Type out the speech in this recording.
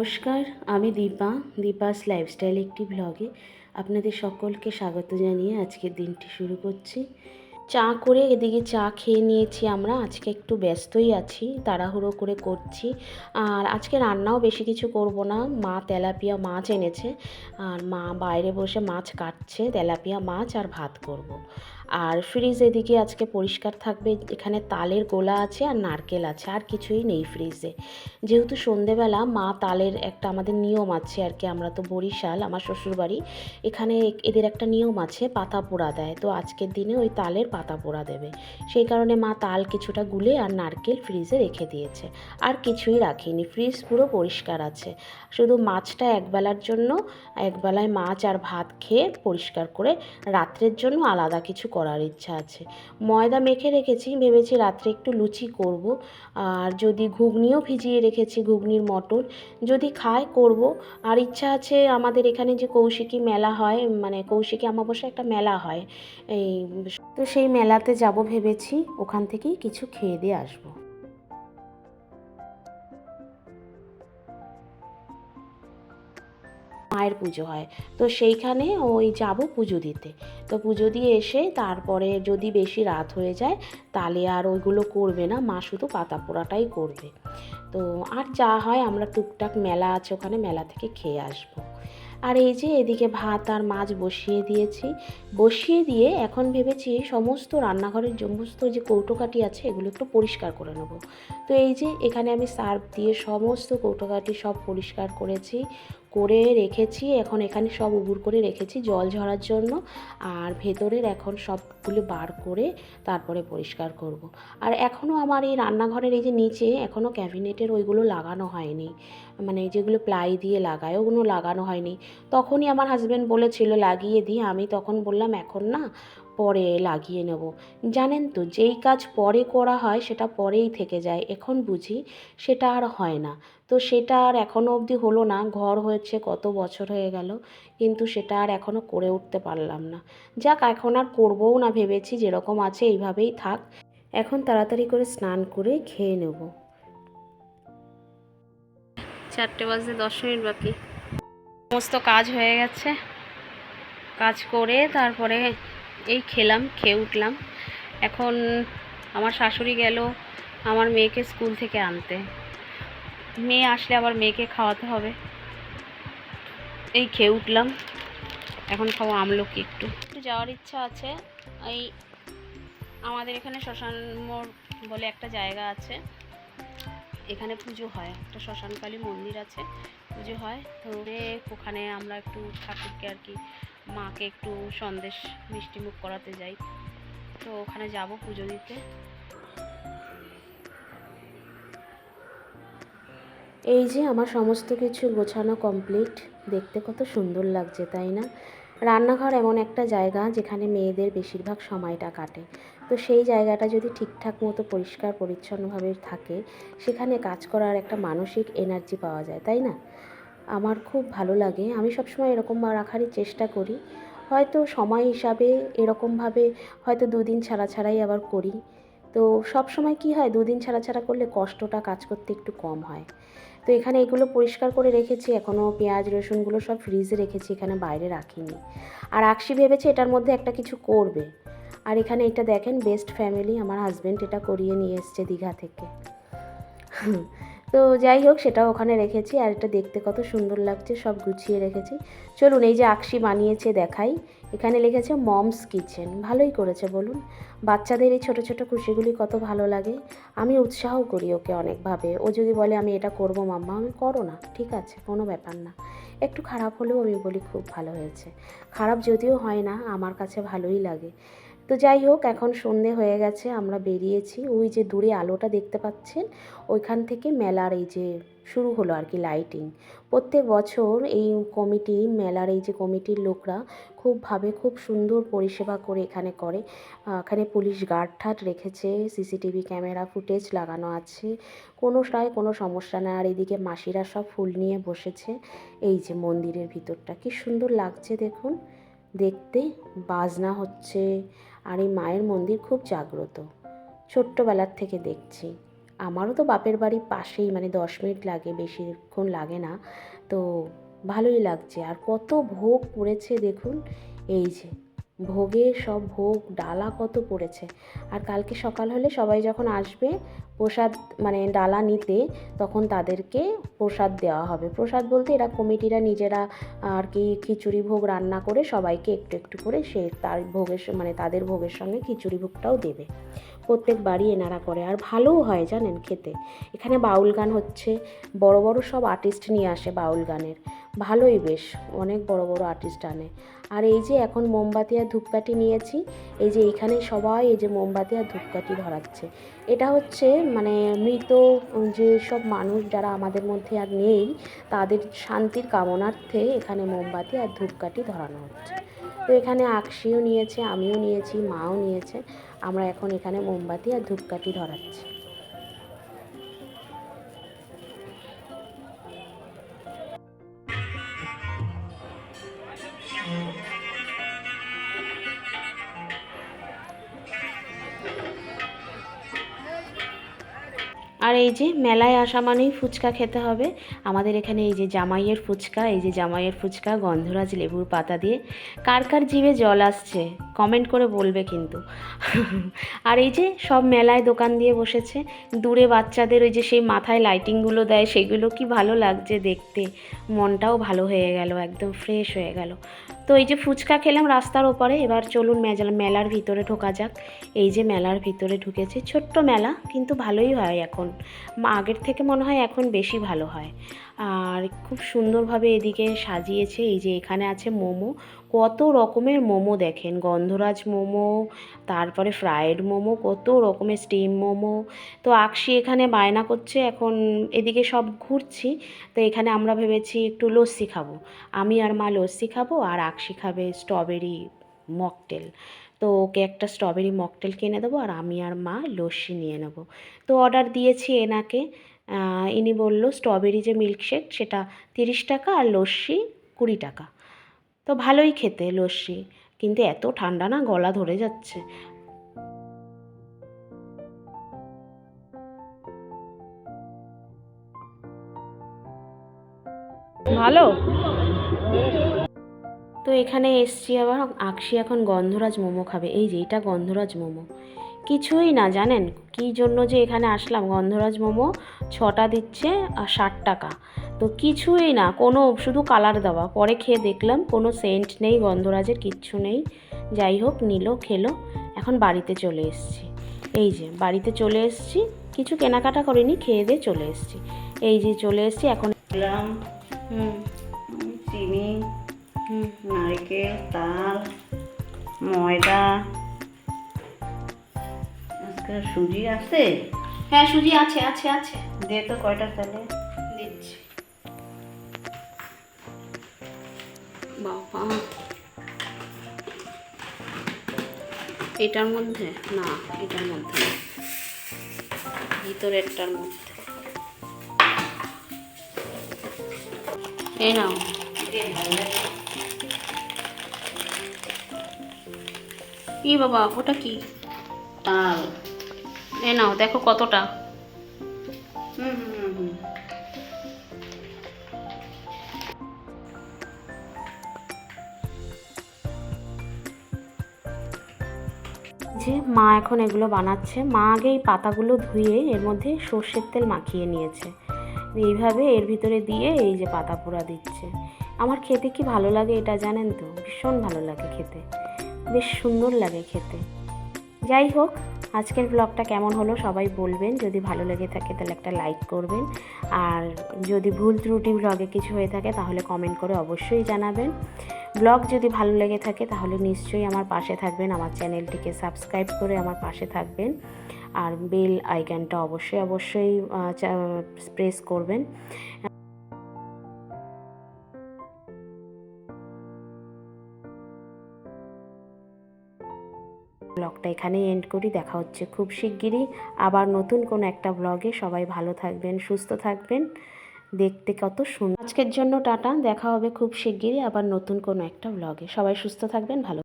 নমস্কার, আমি দীপাস লাইফস্টাইল একটি ব্লগে আপনাদের সকলকে স্বাগত জানিয়ে আজকের দিনটি শুরু করছি। চা করে এদিকে চা খেয়ে নিয়েছি আমরা। আজকে একটু ব্যস্তই আছি, তাড়াহুড়ো করে করছি। আর আজকে রান্নাও বেশি কিছু করব না। মা তেলাপিয়া মাছ এনেছে, আর মা বাইরে বসে মাছ কাটছে, তেলাপিয়া মাছ আর ভাত করব। আর ফ্রিজ এদিকে আজকে পরিষ্কার থাকবে। এখানে তালের গোলা আছে আর নারকেল আছে, আর কিছুই নেই ফ্রিজে। যেহেতু সন্ধেবেলা মা তালের একটা আমাদের নিয়ম আছে আর কি, আমরা তো বরিশাল, আমার শ্বশুরবাড়ি, এখানে এদের একটা নিয়ম আছে, পাতা পোড়া দেয়। তো আজকের দিনে ওই তালের পাতা পোড়া দেবে, সেই কারণে মা তাল কিছুটা গুলে আর নারকেল ফ্রিজে রেখে দিয়েছে। আর কিছুই রাখিনি, ফ্রিজ পুরো পরিষ্কার আছে। শুধু মাছটা একবেলার জন্য, একবেলায় মাছ আর ভাত খেয়ে পরিষ্কার করে রাত্রের জন্য আলাদা কিছু করার ইচ্ছা আছে। ময়দা মেখে রেখেছি, ভেবেছি রাত্রে একটু লুচি করব। আর যদি ঘুগনিও ভিজিয়ে রেখেছি, ঘুগনির মটর যদি খায় করব। আর ইচ্ছা আছে আমাদের এখানে যে কৌশিকী মেলা হয়, মানে কৌশিকী অমাবস্যা একটা মেলা হয়, এই তো সেই মেলাতে যাব ভেবেছি, ওখান থেকেই কিছু খেয়ে দিয়ে আসবো। মায়ের পুজো হয়, তো সেইখানে ওই যাব পুজো দিতে। তো পুজো দিয়ে এসে তারপরে যদি বেশি রাত হয়ে যায় তাহলে আর ওইগুলো করবে না, মা শুধু পাতা পোড়াটাই করবে। তো আর যা হয় আমরা টুকটাক, মেলা আছে ওখানে, মেলা থেকে খেয়ে আসবো। আর এই যে এদিকে ভাত আর মাছ বসিয়ে দিয়েছি। বসিয়ে দিয়ে এখন ভেবেছি সমস্ত রান্নাঘরের সমস্ত যে কৌটোকাঠি আছে এগুলো একটু পরিষ্কার করে নেব। তো এই যে এখানে আমি সার্ফ দিয়ে সমস্ত কৌটোকাঠি সব পরিষ্কার করেছি, করে রেখেছি। এখন এখানে সব উবুর করে রেখেছি জল ঝরার জন্য। আর ভেতরের এখন সবগুলো বার করে তারপরে পরিষ্কার করব। আর এখনও আমার এই রান্নাঘরের এই যে নিচে এখনও ক্যাবিনেটের ওইগুলো লাগানো হয়নি, মানে যেগুলো প্লাই দিয়ে লাগায় ওগুলো লাগানো হয়নি। তখনই আমার হাজব্যান্ড বলেছিল লাগিয়ে দিই, আমি তখন বললাম এখন না, পরে লাগিয়ে নেব। জানেন তো, যেই কাজ পরে করা হয় সেটা পরেই থেকে যায়, এখন বুঝি সেটা আর হয় না। তো সেটা আর এখনও অবধি হলো না। ঘর হয়েছে কত বছর হয়ে গেল, কিন্তু সেটা আর এখনও করে উঠতে পারলাম না। যাক, এখন আর করবও না, ভেবেছি যেরকম আছে এইভাবেই থাক। এখন তাড়াতাড়ি করে স্নান করে খেয়ে নেব। 4টে বাজতে 10 মিনিট বাকি। সমস্ত কাজ হয়ে গেছে, কাজ করে তারপরে এই খেলাম, খেয়ে উঠলাম। এখন আমার শাশুড়ি গেল আমার মেয়েকে স্কুল থেকে আনতে। মেয়ে আসলে আবার মেয়েকে খাওয়াতে হবে। এই খেয়ে উঠলাম, এখন খাবো আমলকি। একটু যাওয়ার ইচ্ছা আছে। এই আমাদের এখানে শ্মশান মোড় বলে একটা জায়গা আছে, এখানে পুজো হয়, একটা শ্মশানকালী মন্দির আছে, পুজো হয়। তো ওখানে আমরা একটু ঠাকুরকে আর কি, মাকে একটু সন্দেশ মিষ্টিমুখ করাতে যাই। তো ওখানে যাব পুজো দিতে। এই যে আমার সমস্ত কিছু গোছানো কমপ্লিট। দেখতে কত সুন্দর লাগছে, তাই না? রান্নাঘর এমন একটা জায়গা যেখানে মেয়েদের বেশিরভাগ সময়টা কাটে। তো সেই জায়গাটা যদি ঠিকঠাক মতো পরিষ্কার পরিচ্ছন্নভাবে থাকে, সেখানে কাজ করার একটা মানসিক এনার্জি পাওয়া যায়, তাই না? আমার খুব ভালো লাগে। আমি সবসময় এরকম রাখারই চেষ্টা করি। হয়তো সময় হিসাবে এরকমভাবে হয়তো 2 দিন ছাড়া ছাড়াই আবার করি। তো সব সময় কী হয়, 2 দিন ছাড়া ছাড়া করলে কষ্টটা কাজ করতে একটু কম হয়। তো এখানে এগুলো পরিষ্কার করে রেখেছি, এখনও পেঁয়াজ রসুনগুলো সব ফ্রিজে রেখেছি, এখানে বাইরে রাখিনি। আর আকশি ভেবেছে এটার মধ্যে একটা কিছু করবে। আর এখানে এটা দেখেন, বেস্ট ফ্যামিলি, আমার হাজব্যান্ড এটা করিয়ে নিয়ে এসছে দীঘা থেকে। তো যাই হোক, সেটাও ওখানে রেখেছি। আর এটা দেখতে কত সুন্দর লাগছে, সব গুছিয়ে রেখেছি। চলুন, এই যে আকশি বানিয়েছে দেখাই। এখানে লিখেছে মমস কিচেন। ভালোই করেছে বলুন, বাচ্চাদের এই ছোটো ছোটো খুশিগুলি কত ভালো লাগে। আমি উৎসাহ করি ওকে অনেকভাবে। ও যদি বলে আমি এটা করব মাম্মা, আমি করো না, ঠিক আছে, কোনো ব্যাপার না। একটু খারাপ হলেও আমি বলি খুব ভালো হয়েছে। খারাপ যদিও হয় না, আমার কাছে ভালোই লাগে। তো যাই হোক, এখন সন্ধে হয়ে গেছে, আমরা বেরিয়েছি। ওই যে দূরে আলোটা দেখতে পাচ্ছেন, ওইখান থেকে মেলার এই যে শুরু হলো আর কি, লাইটিং। প্রত্যেক বছর এই কমিটি, মেলার এই যে কমিটির লোকরা খুব সুন্দর পরিষেবা করে এখানে করে। এখানে পুলিশ গার্ড ঠার্ড রেখেছে, সিসিটিভি ক্যামেরা ফুটেজ লাগানো আছে, কোনো সমস্যা না। আর এদিকে মাসিরা সব ফুল নিয়ে বসেছে। এই যে মন্দিরের ভিতরটা কি সুন্দর লাগছে দেখুন দেখতে, বাজনা হচ্ছে। আর এই মায়ের মন্দির খুব জাগ্রত, ছোট্টবেলার থেকে দেখছি। আমারও তো বাপের বাড়ির পাশেই, মানে 10 মিনিট লাগে, বেশিক্ষণ লাগে না। তো ভালোই লাগছে। আর কত ভোগ পড়েছে দেখুন, এই যে ভোগে সব ভোগ ডালা কত পড়েছে। আর কালকে সকাল হলে সবাই যখন আসবে প্রসাদ, মানে ডালা নিতে, তখন তাদেরকে প্রসাদ দেওয়া হবে। প্রসাদ বলতে এরা কমিটিরা নিজেরা আর কি খিচুড়ি ভোগ রান্না করে সবাইকে একটু একটু করে সে তার ভোগের, মানে তাদের ভোগের সঙ্গে খিচুড়ি ভোগটাও দেবে। প্রত্যেক বাড়ি এনারা করে, আর ভালোও হয় জানেন খেতে। এখানে বাউল গান হচ্ছে, বড় বড় সব আর্টিস্ট নিয়ে আসে বাউল গানের, ভালোই বেশ, অনেক বড় বড় আর্টিস্ট আনে। আর এই যে এখন মোমবাতি আর ধূপকাঠি নিয়েছি, এই যে এইখানে সবাই এই যে মোমবাতি আর ধূপকাঠি ধরাচ্ছে। এটা হচ্ছে মানে মৃত যে সব মানুষ যারা আমাদের মধ্যে আর নেই, তাদের শান্তির কামনার্থে এখানে মোমবাতি আর ধূপকাঠি ধরানো হচ্ছে। তো এখানে আকশিও নিয়েছে, আমিও নিয়েছি, মাও নিয়েছে। আমরা এখন এখানে মোমবাতি আর ধূপকাঠি ধরাচ্ছি। আর এই যে মেলায় আসা মানেই ফুচকা খেতে হবে। আমাদের এখানে এই যে জামাইয়ের ফুচকা, এই যে জামাইয়ের ফুচকা গন্ধরাজ লেবুর পাতা দিয়ে। কার কার জিভে জল আসছে কমেন্ট করে বলবে কিন্তু। আর এই যে সব মেলায় দোকান দিয়ে বসেছে, দূরে বাচ্চাদের ওই যে সেই মাথায় লাইটিংগুলো দেয়, সেগুলো কি ভালো লাগছে দেখতে, মনটাও ভালো হয়ে গেল, একদম ফ্রেশ হয়ে গেল। তো এই যে ফুচকা খেলাম রাস্তার ওপরে, এবার চলুন মেলার ভিতরে ঢোকা যাক। এই যে মেলার ভিতরে ঢুকেছে, ছোট্ট মেলা কিন্তু ভালোই হয় এখন, আগের থেকে মনে হয় এখন বেশি ভালো হয়। আর খুব সুন্দরভাবে এদিকে সাজিয়েছে। এই যে এখানে আছে মোমো, কত রকমের মোমো দেখেন, গন্ধরাজ মোমো, তারপরে ফ্রায়েড মোমো, কত রকমের স্টিম মোমো। তো আকশি এখানে বায়না করছে, এখন এদিকে সব ঘুরছি। তো এখানে আমরা ভেবেছি একটু লস্যি খাবো, আমি আর মা লস্যি খাবো, আর আকশি খাবে স্ট্রবেরি মকটেল। তো ওকে একটা স্ট্রবেরি মকটেল কিনে দেবো, আর আমি আর মা লস্যি নিয়ে নেব। তো অর্ডার দিয়েছি এনাকে, ইনি বলল স্ট্রবেরি যে মিল্কশেক সেটা 30 টাকা আর লস্যি 20 টাকা। তো ভালোই খেতে লস্যি, কিন্তু এত ঠান্ডা না, গলা ধরে যাচ্ছে। ভালো। তো এখানে এসছি আবার, আকশি এখন গন্ধরাজ মোমো খাবে। এই যে এটা গন্ধরাজ মোমো, কিছুই না জানেন কী জন্য যে এখানে আসলাম। গন্ধরাজ মোমো 6টা দিচ্ছে আর 60 টাকা। তো কিছুই না, কোনো শুধু কালার দেওয়া। পরে খেয়ে দেখলাম কোনো সেন্ট নেই গন্ধরাজের, কিচ্ছু নেই। যাই হোক, নিল, খেলো। এখন বাড়িতে চলে এসেছি। এই যে বাড়িতে চলে এসেছি, কিছু কেনাকাটা করিনি, খেয়ে দিয়ে চলে এসেছি। এই যে চলে এসেছি এখন। চিনি, নারকেল, তাল, ময়দা, আজকে সুজি আছে? হ্যাঁ সুজি আছে আছে আছে, দে তো কয়টা তাহলে। দিচ্ছি। বাবা, এটার মধ্যে না, এটার মধ্যে না, ভিতরেরটার মধ্যে। এই নাও। কি বাবা, ওটা কি? তাল। এ নাও, দেখো কতটা। হুম হুম হুম যে মা এখন এগুলো বানাচ্ছে। মা আগে এই পাতাগুলো ধুয়ে এর মধ্যে সর্ষের তেল মাখিয়ে নিয়েছে, এইভাবে এর ভিতরে দিয়ে এই যে পাতা পোড়া দিচ্ছে। আমার খেতে কি ভালো লাগে এটা জানেন তো, ভীষণ ভালো লাগে খেতে, বেশ সুন্দর লাগে খেতে। যাই হোক, আজকের ব্লগটা কেমন হলো সবাই বলবেন, যদি ভালো লেগে থাকে তাহলে একটা লাইক করবেন, আর যদি ভুল ত্রুটি ব্লগে কিছু হয়ে থাকে তাহলে কমেন্ট করে অবশ্যই জানাবেন। ব্লগ যদি ভালো লেগে থাকে তাহলে নিশ্চয়ই আমার পাশে থাকবেন, আমার চ্যানেলটিকে সাবস্ক্রাইব করে আমার পাশে থাকবেন, আর বেল আইকনটা অবশ্যই অবশ্যই প্রেস করবেন। ব্লগটা এখানেই এন্ড করি, দেখা হচ্ছে খুব শিগগিরই আবার নতুন কোনো একটা ব্লগে। সবাই ভালো থাকবেন, সুস্থ থাকবেন, দেখতে কত সুন্দর। আজকের জন্য টাটা, দেখা হবে খুব শিগগিরই আবার নতুন কোনো একটা ব্লগে। সবাই সুস্থ থাকবেন, ভালো।